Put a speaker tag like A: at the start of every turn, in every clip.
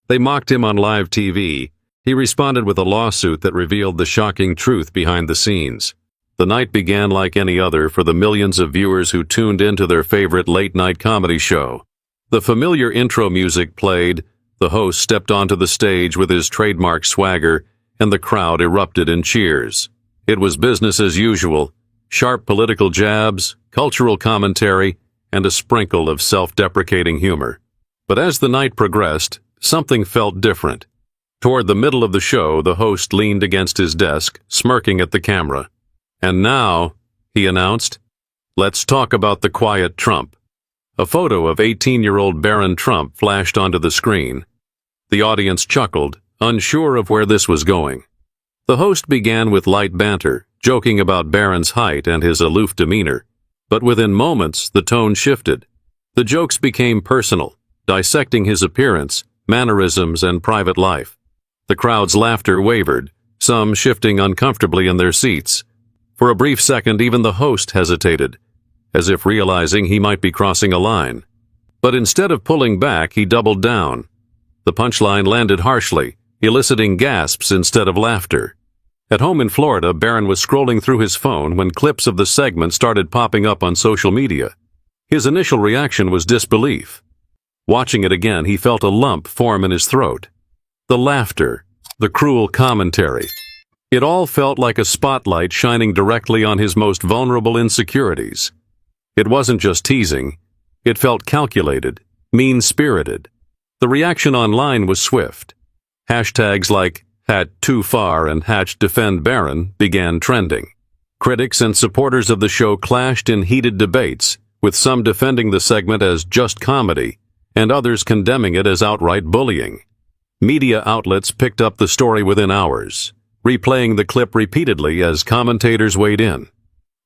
A: They mocked him on live TV. He responded with a lawsuit that revealed the shocking truth behind the scenes. The night began like any other for the millions of viewers who tuned into their favorite late-night comedy show. The familiar intro music played, the host stepped onto the stage with his trademark swagger, and the crowd erupted in cheers. It was business as usual, sharp political jabs, cultural commentary, and a sprinkle of self-deprecating humor. But as the night progressed, something felt different. Toward the middle of the show, the host leaned against his desk, smirking at the camera. "And now," he announced, "let's talk about the quiet Trump." A photo of 18-year-old Barron Trump flashed onto the screen. The audience chuckled, unsure of where this was going. The host began with light banter, joking about Barron's height and his aloof demeanor. But within moments, the tone shifted. The jokes became personal, dissecting his appearance, mannerisms, and private life. The crowd's laughter wavered, some shifting uncomfortably in their seats. For a brief second, even the host hesitated, as if realizing he might be crossing a line. But instead of pulling back, he doubled down. The punchline landed harshly, eliciting gasps instead of laughter. At home in Florida, Barron was scrolling through his phone when clips of the segment started popping up on social media. His initial reaction was disbelief. Watching it again, he felt a lump form in his throat. The laughter, the cruel commentary. It all felt like a spotlight shining directly on his most vulnerable insecurities. It wasn't just teasing. It felt calculated, mean-spirited. The reaction online was swift. Hashtags like #TooFar and #DefendBarron began trending. Critics and supporters of the show clashed in heated debates, with some defending the segment as just comedy, and others condemning it as outright bullying. Media outlets picked up the story within hours, replaying the clip repeatedly as commentators weighed in.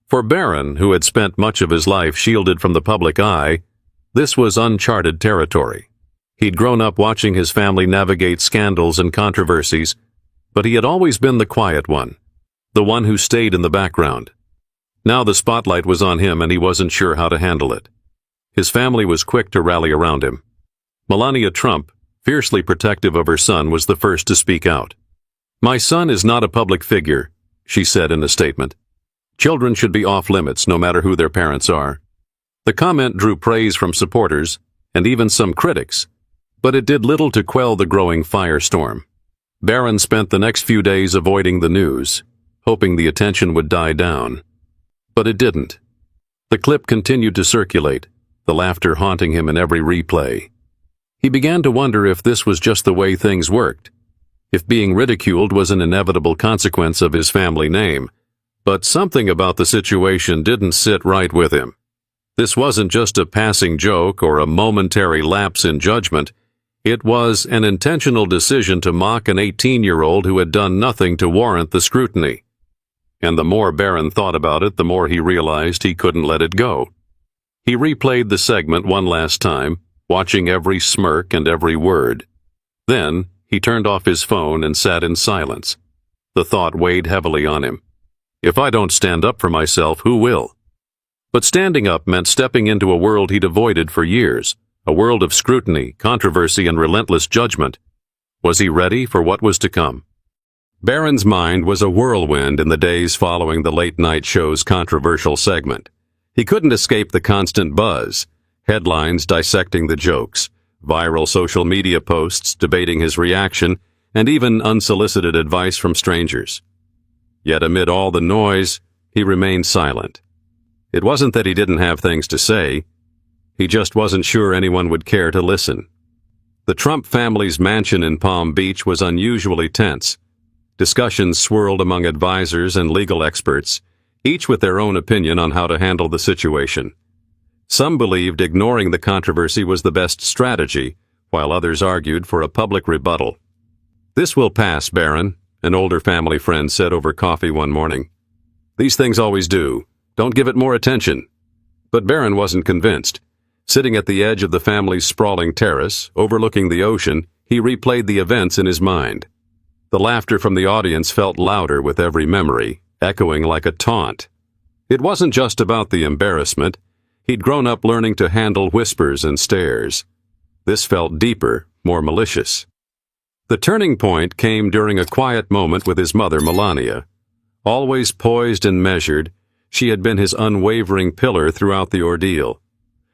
A: For Barron, who had spent much of his life shielded from the public eye, this was uncharted territory. He'd grown up watching his family navigate scandals and controversies, but he had always been the quiet one, the one who stayed in the background. Now the spotlight was on him and he wasn't sure how to handle it. His family was quick to rally around him. Melania Trump, fiercely protective of her son, was the first to speak out. "My son is not a public figure," she said in a statement. "Children should be off limits no matter who their parents are." The comment drew praise from supporters and even some critics, but it did little to quell the growing firestorm. Barron spent the next few days avoiding the news, hoping the attention would die down. But it didn't. The clip continued to circulate, the laughter haunting him in every replay. He began to wonder if this was just the way things worked, if being ridiculed was an inevitable consequence of his family name. But something about the situation didn't sit right with him. This wasn't just a passing joke or a momentary lapse in judgment. It was an intentional decision to mock an 18-year-old who had done nothing to warrant the scrutiny. And the more Barron thought about it, the more he realized he couldn't let it go. He replayed the segment one last time, watching every smirk and every word. Then, he turned off his phone and sat in silence. The thought weighed heavily on him. If I don't stand up for myself, who will? But standing up meant stepping into a world he'd avoided for years, a world of scrutiny, controversy, and relentless judgment. Was he ready for what was to come? Barron's mind was a whirlwind in the days following the late-night show's controversial segment. He couldn't escape the constant buzz, headlines dissecting the jokes, viral social media posts debating his reaction, and even unsolicited advice from strangers. Yet amid all the noise, he remained silent. It wasn't that he didn't have things to say. He just wasn't sure anyone would care to listen. The Trump family's mansion in Palm Beach was unusually tense. Discussions swirled among advisors and legal experts, each with their own opinion on how to handle the situation. Some believed ignoring the controversy was the best strategy, while others argued for a public rebuttal. "This will pass, Barron," an older family friend said over coffee one morning. "These things always do. Don't give it more attention." But Barron wasn't convinced. Sitting at the edge of the family's sprawling terrace, overlooking the ocean, he replayed the events in his mind. The laughter from the audience felt louder with every memory, echoing like a taunt. It wasn't just about the embarrassment. He'd grown up learning to handle whispers and stares. This felt deeper, more malicious. The turning point came during a quiet moment with his mother, Melania. Always poised and measured, she had been his unwavering pillar throughout the ordeal.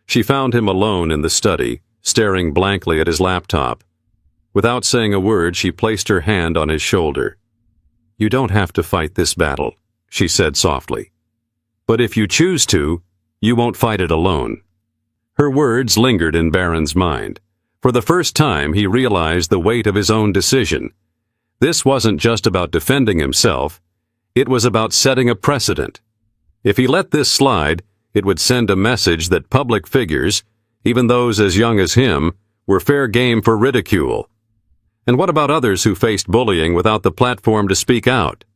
A: She found him alone in the study, staring blankly at his laptop. Without saying a word, she placed her hand on his shoulder. "You don't have to fight this battle," she said softly. "But if you choose to, you won't fight it alone." Her words lingered in Barron's mind. For the first time, he realized the weight of his own decision. This wasn't just about defending himself. It was about setting a precedent. If he let this slide, it would send a message that public figures, even those as young as him, were fair game for ridicule. And what about others who faced bullying without the platform to speak out?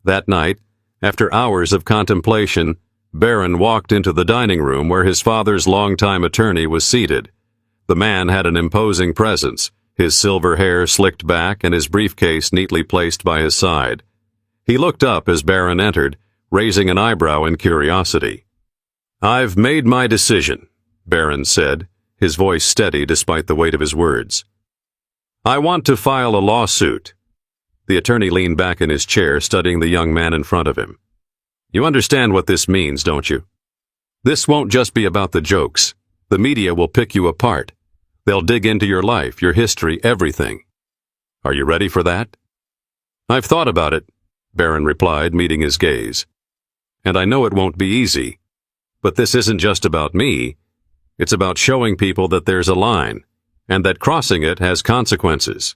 A: That night, after hours of contemplation, Barron walked into the dining room where his father's longtime attorney was seated. The man had an imposing presence, his silver hair slicked back and his briefcase neatly placed by his side. He looked up as Barron entered, raising an eyebrow in curiosity. "I've made my decision," Barron said, his voice steady despite the weight of his words. "I want to file a lawsuit." The attorney leaned back in his chair, studying the young man in front of him. "You understand what this means, don't you? This won't just be about the jokes. The media will pick you apart. They'll dig into your life, your history, everything. Are you ready for that?" "I've thought about it," Barron replied, meeting his gaze. "And I know it won't be easy. But this isn't just about me. It's about showing people that there's a line, and that crossing it has consequences."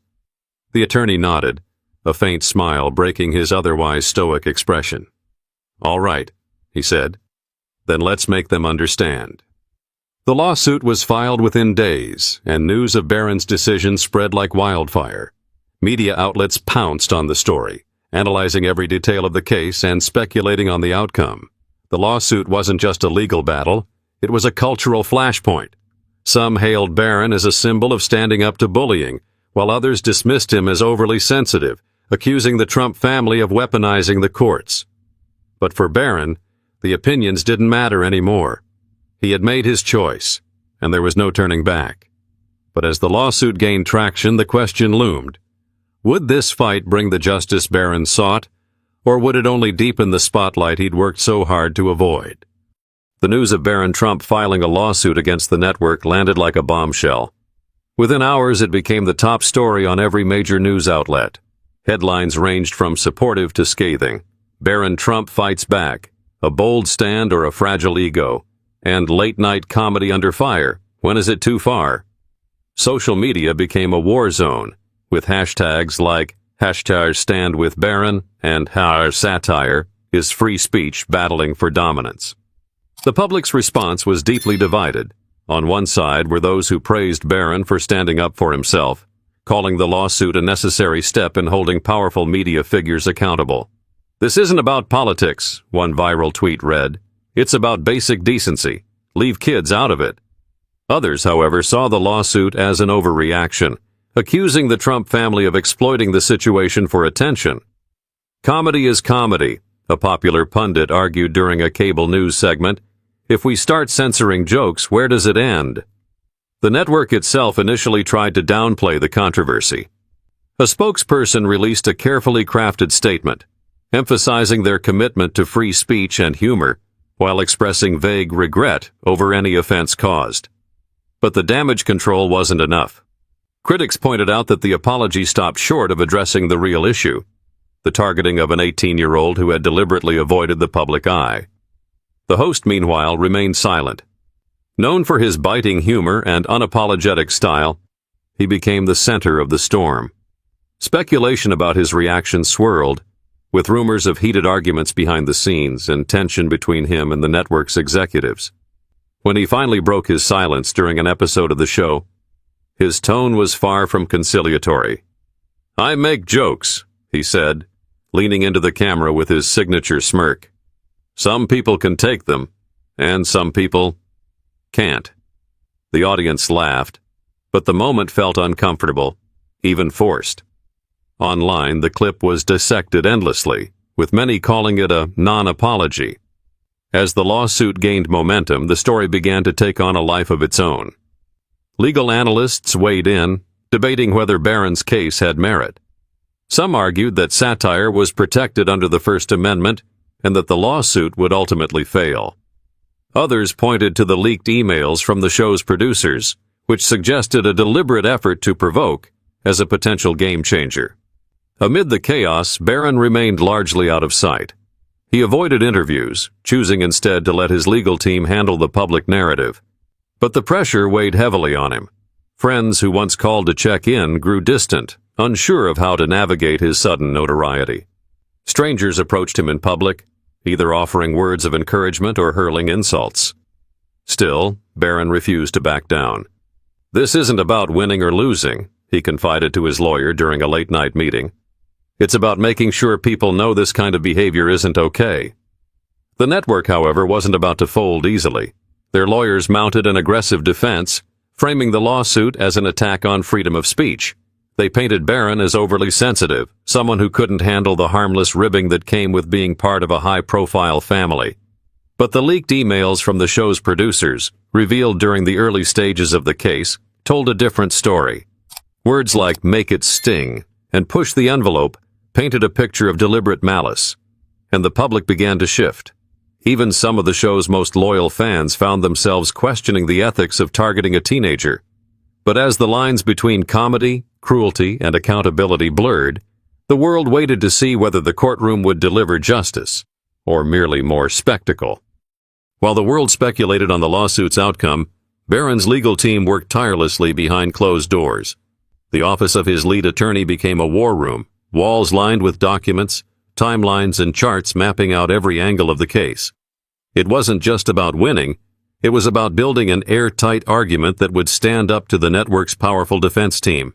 A: The attorney nodded, a faint smile breaking his otherwise stoic expression. "All right," he said. "Then let's make them understand." The lawsuit was filed within days, and news of Barron's decision spread like wildfire. Media outlets pounced on the story, analyzing every detail of the case and speculating on the outcome. The lawsuit wasn't just a legal battle, it was a cultural flashpoint. Some hailed Barron as a symbol of standing up to bullying, while others dismissed him as overly sensitive, accusing the Trump family of weaponizing the courts. But for Barron, the opinions didn't matter anymore. He had made his choice, and there was no turning back. But as the lawsuit gained traction, the question loomed. Would this fight bring the justice Barron sought, or would it only deepen the spotlight he'd worked so hard to avoid? The news of Barron Trump filing a lawsuit against the network landed like a bombshell. Within hours, it became the top story on every major news outlet. Headlines ranged from supportive to scathing. Barron Trump fights back, a bold stand or a fragile ego, and late-night comedy under fire. When is it too far? Social media became a war zone, with hashtags like #StandWithBarron and #satire is free speech battling for dominance. The public's response was deeply divided. On one side were those who praised Barron for standing up for himself, calling the lawsuit a necessary step in holding powerful media figures accountable. "This isn't about politics," one viral tweet read. "It's about basic decency. Leave kids out of it." Others, however, saw the lawsuit as an overreaction, accusing the Trump family of exploiting the situation for attention. "Comedy is comedy," a popular pundit argued during a cable news segment. "If we start censoring jokes, where does it end?" The network itself initially tried to downplay the controversy. A spokesperson released a carefully crafted statement, emphasizing their commitment to free speech and humor, while expressing vague regret over any offense caused. But the damage control wasn't enough. Critics pointed out that the apology stopped short of addressing the real issue, the targeting of an 18-year-old who had deliberately avoided the public eye. The host, meanwhile, remained silent. Known for his biting humor and unapologetic style, he became the center of the storm. Speculation about his reaction swirled, with rumors of heated arguments behind the scenes and tension between him and the network's executives. When he finally broke his silence during an episode of the show, his tone was far from conciliatory. "I make jokes," he said, leaning into the camera with his signature smirk. "Some people can take them, and some people can't." The audience laughed, but the moment felt uncomfortable, even forced. Online, the clip was dissected endlessly, with many calling it a non-apology. As the lawsuit gained momentum, the story began to take on a life of its own. Legal analysts weighed in, debating whether Barron's case had merit. Some argued that satire was protected under the First Amendment and that the lawsuit would ultimately fail. Others pointed to the leaked emails from the show's producers, which suggested a deliberate effort to provoke, as a potential game changer. Amid the chaos, Barron remained largely out of sight. He avoided interviews, choosing instead to let his legal team handle the public narrative. But the pressure weighed heavily on him. Friends who once called to check in grew distant, unsure of how to navigate his sudden notoriety. Strangers approached him in public, either offering words of encouragement or hurling insults. Still, Barron refused to back down. "This isn't about winning or losing," he confided to his lawyer during a late-night meeting. "It's about making sure people know this kind of behavior isn't okay." The network, however, wasn't about to fold easily. Their lawyers mounted an aggressive defense, framing the lawsuit as an attack on freedom of speech. They painted Barron as overly sensitive, someone who couldn't handle the harmless ribbing that came with being part of a high-profile family. But the leaked emails from the show's producers, revealed during the early stages of the case, told a different story. Words like "make it sting" and "push the envelope" painted a picture of deliberate malice, and the public began to shift. Even some of the show's most loyal fans found themselves questioning the ethics of targeting a teenager. But as the lines between comedy, cruelty, and accountability blurred, the world waited to see whether the courtroom would deliver justice, or merely more spectacle. While the world speculated on the lawsuit's outcome, Barron's legal team worked tirelessly behind closed doors. The office of his lead attorney became a war room, walls lined with documents, timelines, and charts mapping out every angle of the case. It wasn't just about winning, it was about building an airtight argument that would stand up to the network's powerful defense team.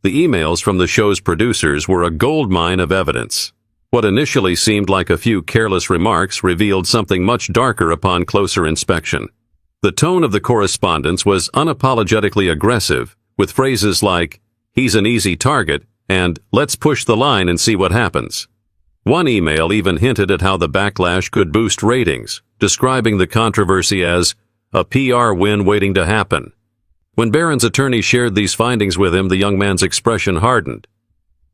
A: The emails from the show's producers were a goldmine of evidence. What initially seemed like a few careless remarks revealed something much darker upon closer inspection. The tone of the correspondence was unapologetically aggressive, with phrases like, "he's an easy target," and "let's push the line and see what happens." One email even hinted at how the backlash could boost ratings, describing the controversy as a PR win waiting to happen. When Barron's attorney shared these findings with him, the young man's expression hardened.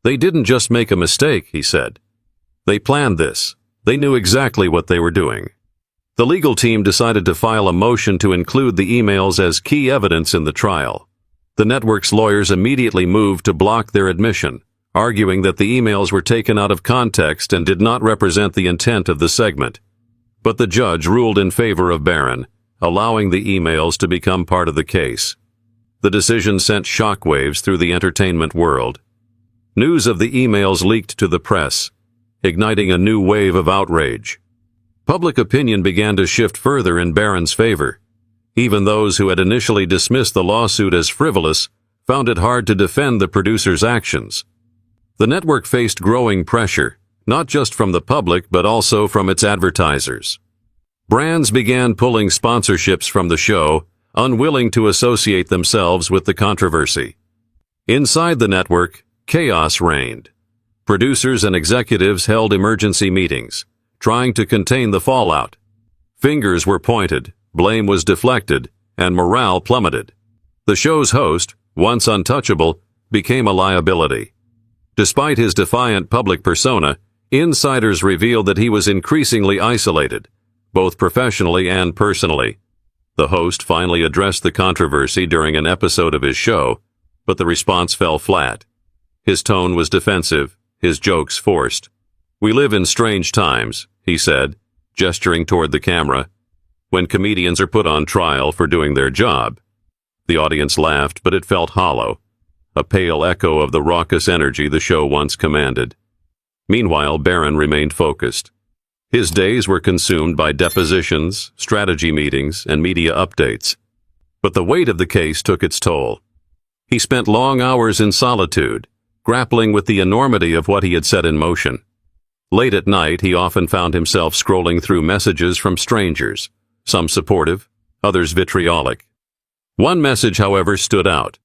A: "They didn't just make a mistake," he said. "They planned this. They knew exactly what they were doing." The legal team decided to file a motion to include the emails as key evidence in the trial. The network's lawyers immediately moved to block their admission, arguing that the emails were taken out of context and did not represent the intent of the segment. But the judge ruled in favor of Barron, allowing the emails to become part of the case. The decision sent shockwaves through the entertainment world. News of the emails leaked to the press, igniting a new wave of outrage. Public opinion began to shift further in Barron's favor. Even those who had initially dismissed the lawsuit as frivolous found it hard to defend the producer's actions. The network faced growing pressure, not just from the public but also from its advertisers. Brands began pulling sponsorships from the show, unwilling to associate themselves with the controversy. Inside the network, chaos reigned. Producers and executives held emergency meetings, trying to contain the fallout. Fingers were pointed, blame was deflected, and morale plummeted. The show's host, once untouchable, became a liability. Despite his defiant public persona, insiders revealed that he was increasingly isolated, both professionally and personally. The host finally addressed the controversy during an episode of his show, but the response fell flat. His tone was defensive, his jokes forced. "We live in strange times," he said, gesturing toward the camera, "when comedians are put on trial for doing their job." The audience laughed, but it felt hollow, a pale echo of the raucous energy the show once commanded. Meanwhile, Barron remained focused. His days were consumed by depositions, strategy meetings, and media updates. But the weight of the case took its toll. He spent long hours in solitude, grappling with the enormity of what he had set in motion. Late at night, he often found himself scrolling through messages from strangers, some supportive, others vitriolic. One message, however, stood out.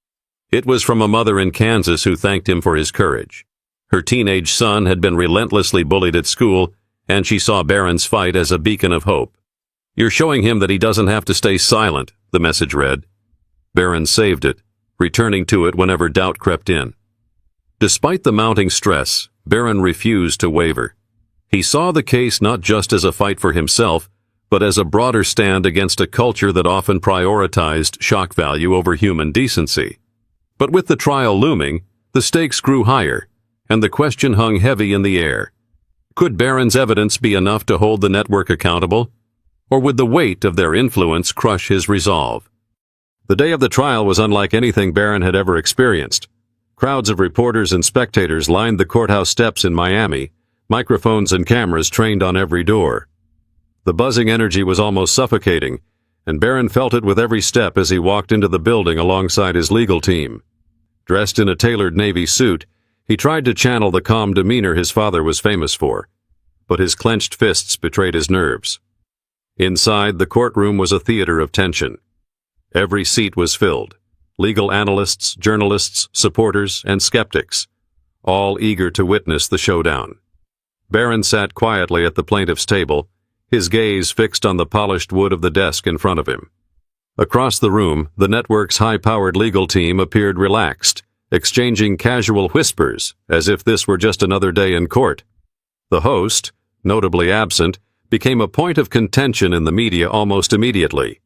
A: It was from a mother in Kansas who thanked him for his courage. Her teenage son had been relentlessly bullied at school, and she saw Barron's fight as a beacon of hope. "You're showing him that he doesn't have to stay silent," the message read. Barron saved it, returning to it whenever doubt crept in. Despite the mounting stress, Barron refused to waver. He saw the case not just as a fight for himself, but as a broader stand against a culture that often prioritized shock value over human decency. But with the trial looming, the stakes grew higher, and the question hung heavy in the air. Could Barron's evidence be enough to hold the network accountable? Or would the weight of their influence crush his resolve? The day of the trial was unlike anything Barron had ever experienced. Crowds of reporters and spectators lined the courthouse steps in Miami, microphones and cameras trained on every door. The buzzing energy was almost suffocating, and Barron felt it with every step as he walked into the building alongside his legal team. Dressed in a tailored navy suit, he tried to channel the calm demeanor his father was famous for, but his clenched fists betrayed his nerves. Inside, the courtroom was a theater of tension. Every seat was filled. Legal analysts, journalists, supporters, and skeptics, all eager to witness the showdown. Barron sat quietly at the plaintiff's table, his gaze fixed on the polished wood of the desk in front of him. Across the room, the network's high-powered legal team appeared relaxed, exchanging casual whispers as if this were just another day in court. The host, notably absent, became a point of contention in the media almost immediately.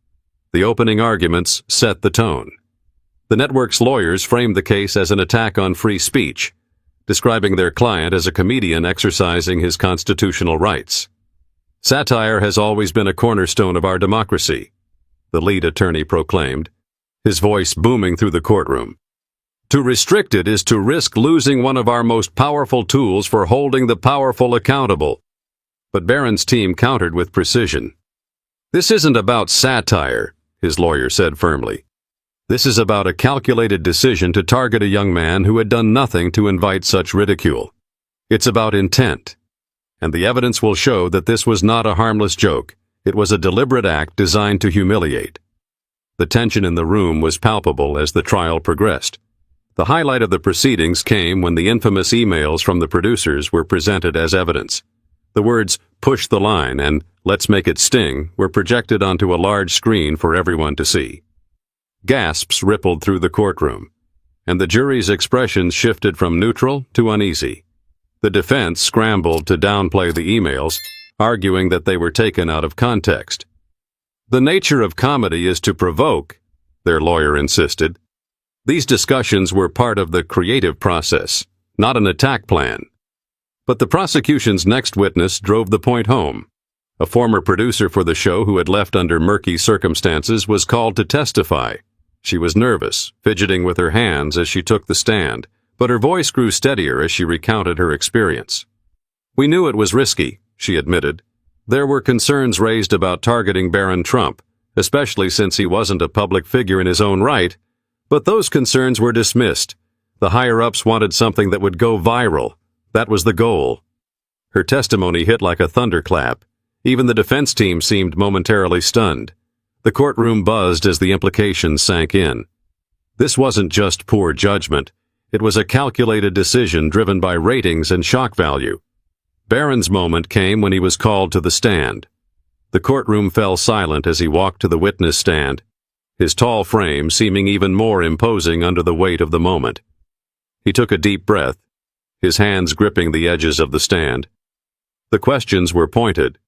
A: The opening arguments set the tone. The network's lawyers framed the case as an attack on free speech, describing their client as a comedian exercising his constitutional rights. Satire has always been a cornerstone of our democracy, the lead attorney proclaimed, his voice booming through the courtroom. To restrict it is to risk losing one of our most powerful tools for holding the powerful accountable. But Barron's team countered with precision. This isn't about satire, his lawyer said firmly. This is about a calculated decision to target a young man who had done nothing to invite such ridicule. It's about intent. And the evidence will show that this was not a harmless joke. It was a deliberate act designed to humiliate. The tension in the room was palpable as the trial progressed. The highlight of the proceedings came when the infamous emails from the producers were presented as evidence. The words, "push the line" and "let's make it sting" were projected onto a large screen for everyone to see. Gasps rippled through the courtroom, and the jury's expressions shifted from neutral to uneasy. The defense scrambled to downplay the emails, arguing that they were taken out of context. The nature of comedy is to provoke, their lawyer insisted. These discussions were part of the creative process, not an attack plan. But the prosecution's next witness drove the point home. A former producer for the show who had left under murky circumstances was called to testify. She was nervous, fidgeting with her hands as she took the stand, but her voice grew steadier as she recounted her experience. "We knew it was risky," she admitted. "There were concerns raised about targeting Barron Trump, especially since he wasn't a public figure in his own right, but those concerns were dismissed. The higher-ups wanted something that would go viral. That was the goal." Her testimony hit like a thunderclap. Even the defense team seemed momentarily stunned. The courtroom buzzed as the implications sank in. This wasn't just poor judgment. It was a calculated decision driven by ratings and shock value. Barron's moment came when he was called to the stand. The courtroom fell silent as he walked to the witness stand, his tall frame seeming even more imposing under the weight of the moment. He took a deep breath, his hands gripping the edges of the stand. The questions were pointed.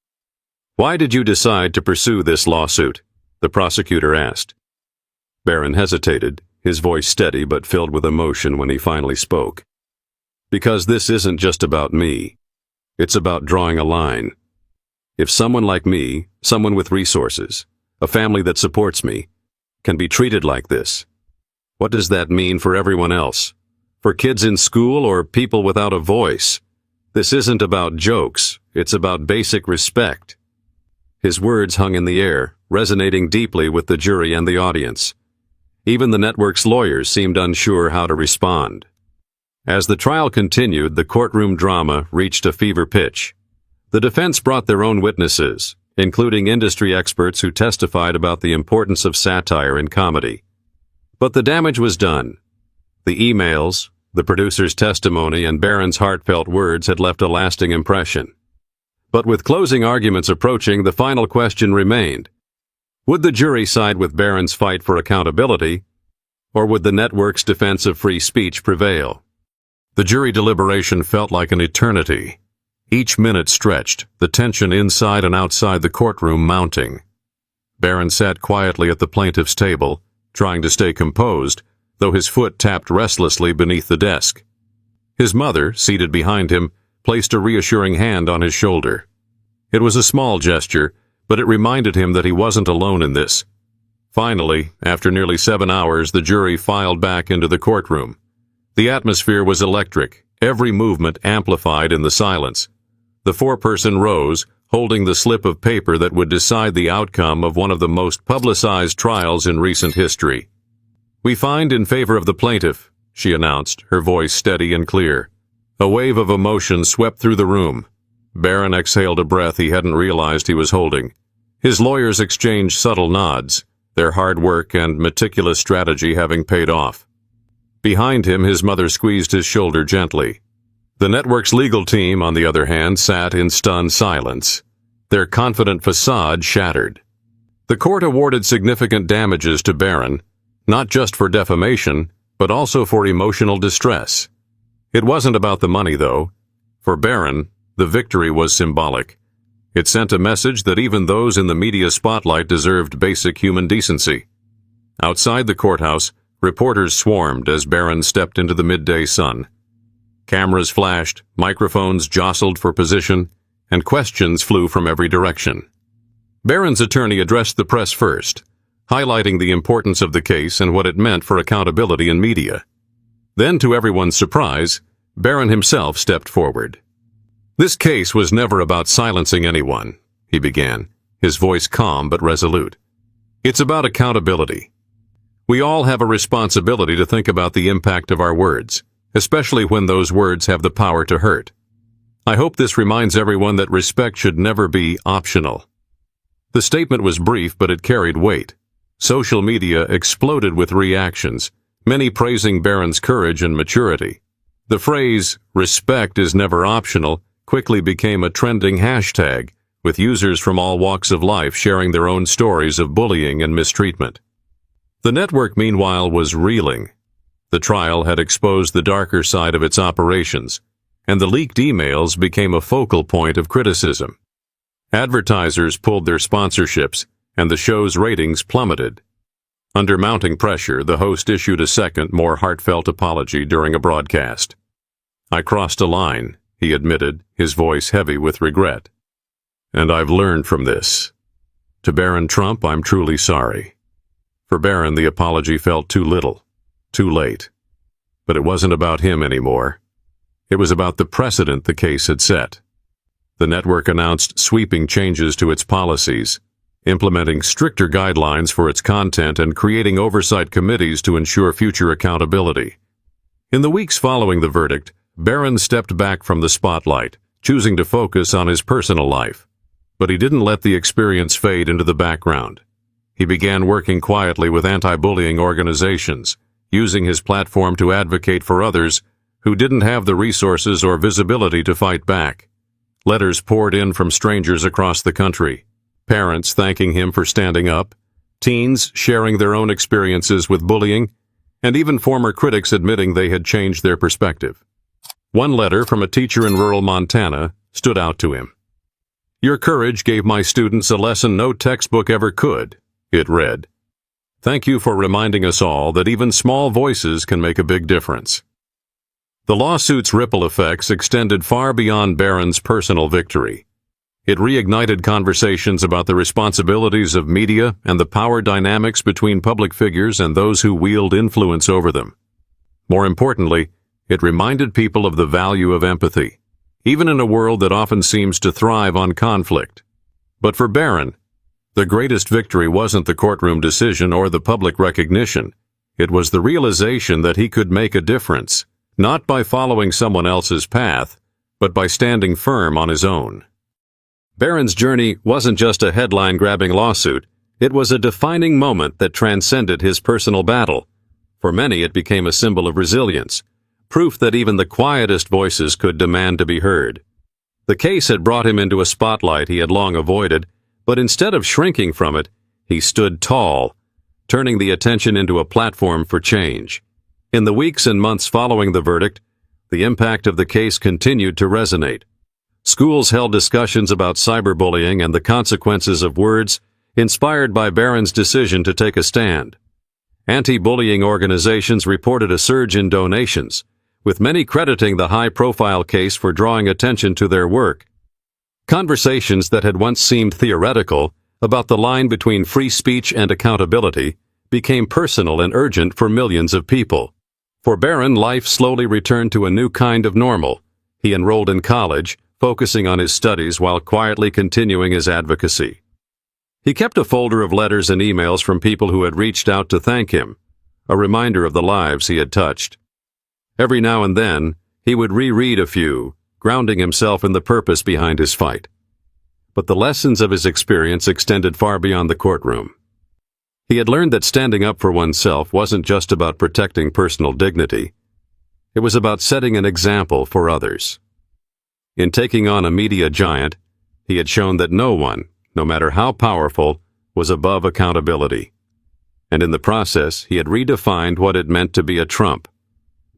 A: "Why did you decide to pursue this lawsuit?" the prosecutor asked. Barron hesitated, his voice steady but filled with emotion when he finally spoke. "Because this isn't just about me. It's about drawing a line. If someone like me, someone with resources, a family that supports me, can be treated like this, what does that mean for everyone else? For kids in school or people without a voice? This isn't about jokes, it's about basic respect." His words hung in the air, resonating deeply with the jury and the audience. Even the network's lawyers seemed unsure how to respond. As the trial continued, the courtroom drama reached a fever pitch. The defense brought their own witnesses, including industry experts who testified about the importance of satire in comedy. But the damage was done. The emails, the producer's testimony, and Barron's heartfelt words had left a lasting impression. But with closing arguments approaching, the final question remained. Would the jury side with Barron's fight for accountability, or would the network's defense of free speech prevail? The jury deliberation felt like an eternity. Each minute stretched, the tension inside and outside the courtroom mounting. Barron sat quietly at the plaintiff's table, trying to stay composed, though his foot tapped restlessly beneath the desk. His mother, seated behind him, placed a reassuring hand on his shoulder. It was a small gesture, but it reminded him that he wasn't alone in this. Finally, after nearly 7 hours, the jury filed back into the courtroom. The atmosphere was electric, every movement amplified in the silence. The foreperson rose, holding the slip of paper that would decide the outcome of one of the most publicized trials in recent history. "We find in favor of the plaintiff," she announced, her voice steady and clear. A wave of emotion swept through the room. Barron exhaled a breath he hadn't realized he was holding. His lawyers exchanged subtle nods, their hard work and meticulous strategy having paid off. Behind him, his mother squeezed his shoulder gently. The network's legal team, on the other hand, sat in stunned silence, their confident facade shattered. The court awarded significant damages to Barron, not just for defamation, but also for emotional distress. It wasn't about the money, though. For Barron, the victory was symbolic. It sent a message that even those in the media spotlight deserved basic human decency. Outside the courthouse, reporters swarmed as Barron stepped into the midday sun. Cameras flashed, microphones jostled for position, and questions flew from every direction. Barron's attorney addressed the press first, highlighting the importance of the case and what it meant for accountability in media. Then, to everyone's surprise, Barron himself stepped forward. "This case was never about silencing anyone," he began, his voice calm but resolute. "It's about accountability. We all have a responsibility to think about the impact of our words, especially when those words have the power to hurt. I hope this reminds everyone that respect should never be optional." The statement was brief, but it carried weight. Social media exploded with reactions, many praising Barron's courage and maturity. The phrase, "respect is never optional," quickly became a trending hashtag, with users from all walks of life sharing their own stories of bullying and mistreatment. The network, meanwhile, was reeling. The trial had exposed the darker side of its operations, and the leaked emails became a focal point of criticism. Advertisers pulled their sponsorships, and the show's ratings plummeted. Under mounting pressure, the host issued a second, more heartfelt apology during a broadcast. "I crossed a line," he admitted, his voice heavy with regret. "And I've learned from this. To Barron Trump, I'm truly sorry." For Barron, the apology felt too little, too late. But it wasn't about him anymore. It was about the precedent the case had set. The network announced sweeping changes to its policies, implementing stricter guidelines for its content and creating oversight committees to ensure future accountability. In the weeks following the verdict, Barron stepped back from the spotlight, choosing to focus on his personal life. But he didn't let the experience fade into the background. He began working quietly with anti-bullying organizations, using his platform to advocate for others who didn't have the resources or visibility to fight back. Letters poured in from strangers across the country, parents thanking him for standing up, teens sharing their own experiences with bullying, and even former critics admitting they had changed their perspective. One letter from a teacher in rural Montana stood out to him. "Your courage gave my students a lesson no textbook ever could," it read. "Thank you for reminding us all that even small voices can make a big difference." The lawsuit's ripple effects extended far beyond Barron's personal victory. It reignited conversations about the responsibilities of media and the power dynamics between public figures and those who wield influence over them. More importantly, it reminded people of the value of empathy, even in a world that often seems to thrive on conflict. But for Barron, the greatest victory wasn't the courtroom decision or the public recognition. It was the realization that he could make a difference, not by following someone else's path, but by standing firm on his own. Barron's journey wasn't just a headline-grabbing lawsuit. It was a defining moment that transcended his personal battle. For many, it became a symbol of resilience, proof that even the quietest voices could demand to be heard. The case had brought him into a spotlight he had long avoided, but instead of shrinking from it, he stood tall, turning the attention into a platform for change. In the weeks and months following the verdict, the impact of the case continued to resonate. Schools held discussions about cyberbullying and the consequences of words, inspired by Barron's decision to take a stand. Anti-bullying organizations reported a surge in donations, with many crediting the high-profile case for drawing attention to their work. Conversations that had once seemed theoretical about the line between free speech and accountability became personal and urgent for millions of people. For Barron, life slowly returned to a new kind of normal. He enrolled in college, focusing on his studies while quietly continuing his advocacy. He kept a folder of letters and emails from people who had reached out to thank him, a reminder of the lives he had touched. Every now and then, he would reread a few, grounding himself in the purpose behind his fight. But the lessons of his experience extended far beyond the courtroom. He had learned that standing up for oneself wasn't just about protecting personal dignity. It was about setting an example for others. In taking on a media giant, he had shown that no one, no matter how powerful, was above accountability. And in the process, he had redefined what it meant to be a Trump,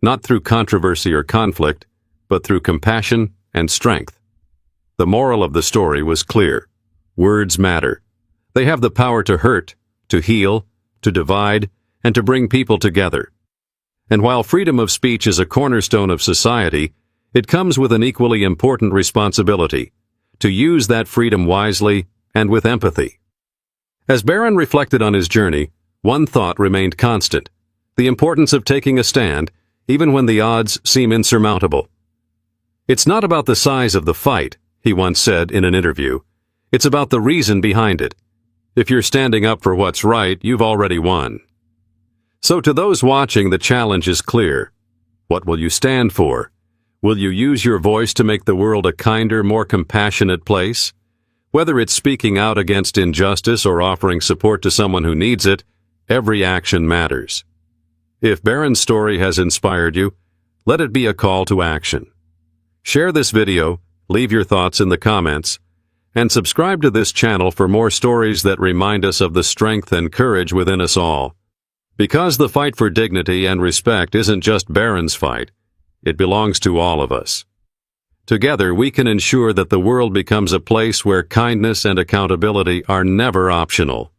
A: not through controversy or conflict, but through compassion and strength. The moral of the story was clear. Words matter. They have the power to hurt, to heal, to divide, and to bring people together. And while freedom of speech is a cornerstone of society, it comes with an equally important responsibility: to use that freedom wisely and with empathy. As Barron reflected on his journey, one thought remained constant: the importance of taking a stand, even when the odds seem insurmountable. "It's not about the size of the fight," he once said in an interview. "It's about the reason behind it. If you're standing up for what's right, you've already won." So to those watching, the challenge is clear. What will you stand for? Will you use your voice to make the world a kinder, more compassionate place? Whether it's speaking out against injustice or offering support to someone who needs it, every action matters. If Barron's story has inspired you, let it be a call to action. Share this video, leave your thoughts in the comments, and subscribe to this channel for more stories that remind us of the strength and courage within us all. Because the fight for dignity and respect isn't just Barron's fight, it belongs to all of us. Together, we can ensure that the world becomes a place where kindness and accountability are never optional.